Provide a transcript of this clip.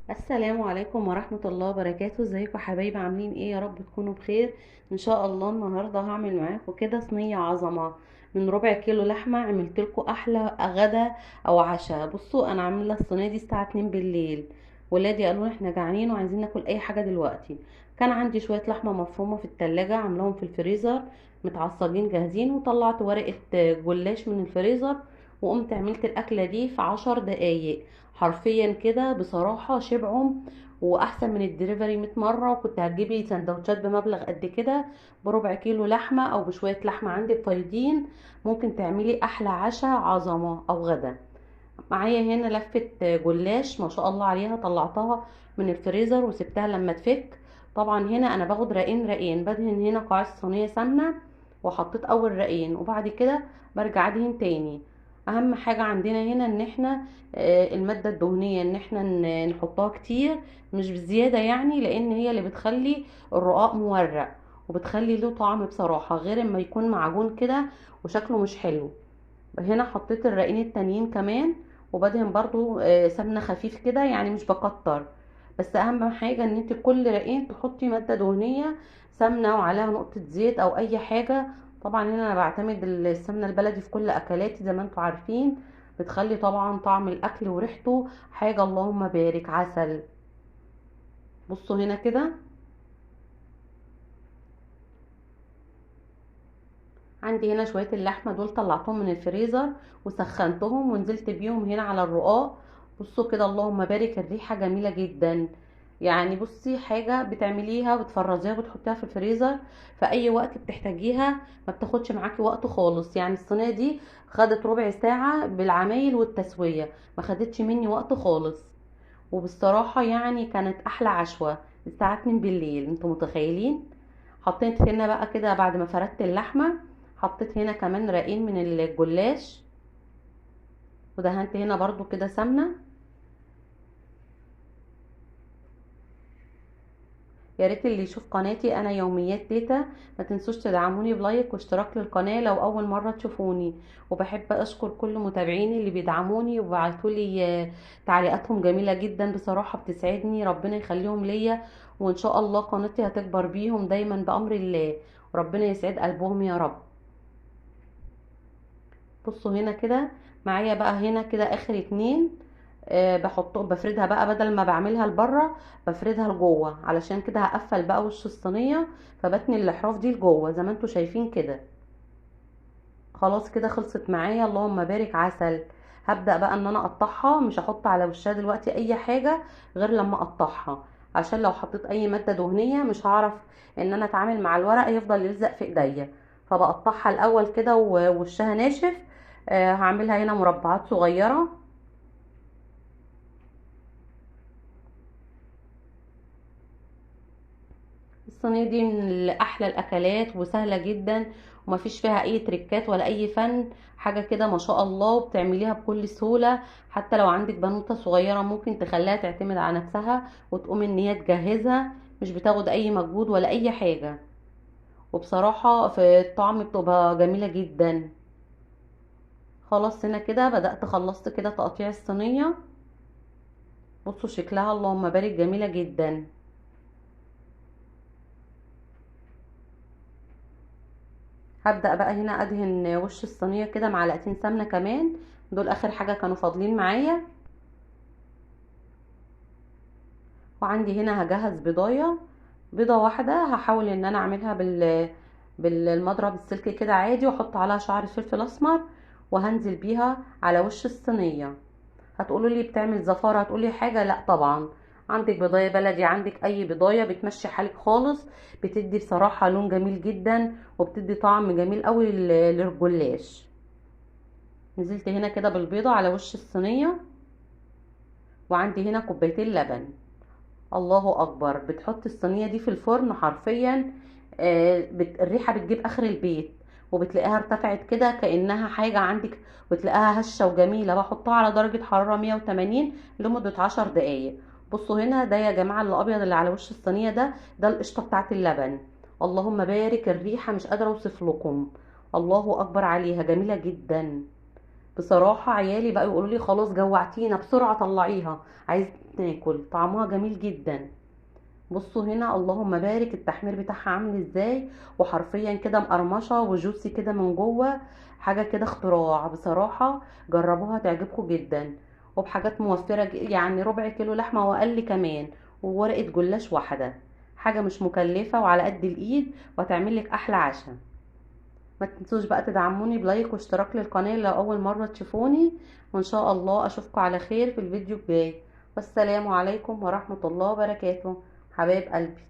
السلام عليكم ورحمة الله وبركاته. ازيكم حبايبي؟ عاملين ايه؟ يا رب تكونوا بخير ان شاء الله. النهاردة هعمل معاكم كده صينية عظمة من ربع كيلو لحمة. عملت لكم احلى غدا او عشاء. بصوا انا عاملة الصينية دي الساعة 2 بالليل. ولادي قالوا لي احنا جعانين وعايزين ناكل اي حاجة دلوقتي. كان عندي شوية لحمة مفرومة في التلاجة عاملاهم في الفريزر متعصجين جاهزين، وطلعت ورقة جلاش من الفريزر وقمت عملت الاكلة دي في 10 دقايق حرفيا كده. بصراحة شبعهم واحسن من الدليفري 100 مرة. وكنت هتجيبي سندوتشات بمبلغ قد كده بربع كيلو لحمة او بشوية لحمة عندك فايضين، ممكن تعملي احلى عشاء عظمة او غدا. معايا هنا لفة جلاش ما شاء الله عليها، طلعتها من الفريزر وسبتها لما تفك. طبعا هنا انا باخد رقين رقين، بدهن هنا قاع الصينية سمنة وحطيت اول رقين وبعد كده برجع ادهن تاني. اهم حاجة عندنا هنا ان احنا المادة الدهنية ان احنا نحطها كتير مش بزيادة يعني، لان هي اللي بتخلي الرقاق مورق وبتخلي له طعم بصراحة، غير اما يكون معجون كده وشكله مش حلو. هنا حطيت الرقين التانيين كمان وبدهن برضو سمنة خفيف كده يعني مش بكتر. بس اهم حاجة ان انت كل رقين تحطي مادة دهنية، سمنة وعليها نقطة زيت او اي حاجة. طبعا هنا انا بعتمد السمنة البلدي في كل اكلاتي زي ما انتوا عارفين، بتخلي طبعا طعم الاكل وريحته حاجة اللهم بارك عسل. بصوا هنا كده عندي هنا شوية اللحمة دول طلعتهم من الفريزر وسخنتهم ونزلت بيهم هنا على الرقاق. بصوا كده اللهم بارك، الريحة جميلة جدا. يعني بصي حاجة بتعمليها بتفرزيها وبتحطيها في الفريزر في اي وقت بتحتاجيها، ما بتاخدش معاكي وقت خالص. يعني الصينية دي خدت ربع ساعة بالعمايل والتسوية، ما خدتش مني وقت خالص. وبصراحة يعني كانت احلى عشوة الساعة 2 بالليل، انتوا متخيلين؟ حطيت هنا بقى كده بعد ما فردت اللحمة، حطيت هنا كمان رقين من الجلاش ودهنت هنا برضو كده سمنة. يا ريت اللي يشوف قناتي انا يوميات تيتا ما تنسوش تدعموني بلايك واشتراك للقناة لو اول مرة تشوفوني. وبحب اشكر كل متابعيني اللي بيدعموني وبعتولي تعليقاتهم جميلة جدا بصراحة بتسعدني، ربنا يخليهم ليا. وان شاء الله قناتي هتكبر بيهم دايما بامر الله، وربنا يسعد قلبهم يا رب. بصوا هنا كده معايا بقى هنا كده اخر اتنين. بحطه بفردها بقى بدل ما بعملها لبره بفردها لجوه، علشان كده هقفل بقى وش الصينيه فبتني الاحراف دي لجوه زي ما انتوا شايفين كده. خلاص كده خلصت معايا اللهم بارك عسل. هبدأ بقى ان انا اقطعها، مش هحط على وشها دلوقتي اي حاجه غير لما اقطعها، عشان لو حطيت اي ماده دهنيه مش هعرف ان انا اتعامل مع الورق، يفضل يلزق في ايديا. فبقطعها الاول كده ووشها ناشف. هعملها هنا مربعات صغيره. الصينية دي من أحلى الأكلات وسهلة جدا، ومفيش فيها أي تريكات ولا أي فن، حاجة كده ما شاء الله وبتعمليها بكل سهولة. حتى لو عندك بنوتة صغيرة ممكن تخليها تعتمد على نفسها وتقوم إن هي تجهزها، مش بتاخد أي مجهود ولا أي حاجة. وبصراحة في الطعم بتبقى جميلة جدا. خلاص هنا كده بدأت خلصت كده تقطيع الصينية. بصوا شكلها اللهم بارك جميلة جدا. هبدأ بقى هنا ادهن وش الصينية كده معلقتين سمنة كمان، دول اخر حاجة كانوا فاضلين معايا. وعندي هنا هجهز بيضاية، بيضة واحدة هحاول ان انا اعملها بالمضرب السلك كده عادي، واحط عليها شعر فلفل اسمر وهنزل بيها على وش الصينية. هتقولوا لي بتعمل زفارة، هتقولي حاجة، لا طبعا. عندك بضاية بلدي، عندك اي بضاية بتمشي حالك خالص، بتدي بصراحة لون جميل جدا وبتدي طعم جميل قوي للجلاش. نزلت هنا كده بالبيضة على وش الصينية. وعندي هنا كوبايتين لبن. الله اكبر، بتحط الصينية دي في الفرن حرفيا الريحة بتجيب اخر البيت، وبتلاقيها ارتفعت كده كأنها حاجة عندك، وتلاقيها هشة وجميلة. بحطها على درجة حرارة 180 لمدة 10 دقايق. بصوا هنا ده يا جماعة الابيض اللي على وش الصينية ده القشطة بتاعت اللبن. اللهم بارك، الريحة مش قادرة اوصف لكم. الله اكبر عليها جميلة جدا. بصراحة عيالي بقى يقولوا لي خلاص جوعتينا بسرعة طلعيها، عايز ناكل، طعمها جميل جدا. بصوا هنا اللهم بارك التحمير بتاعها عامل ازاي، وحرفيا كده مقرمشه وجوسي كده من جوه. حاجه كده اختراع بصراحه. جربوها تعجبكم جدا. وبحاجات موفره يعني ربع كيلو لحمه واقل كمان. وورقه جلاش واحده. حاجه مش مكلفه وعلى قد الايد، وهتعمل لك احلى عشاء. ما تنسوش بقى تدعموني بلايك واشتراك للقناه لو اول مره تشوفوني. وان شاء الله اشوفكم على خير في الفيديو الجاي. والسلام عليكم ورحمه الله وبركاته. حبايب قلبي.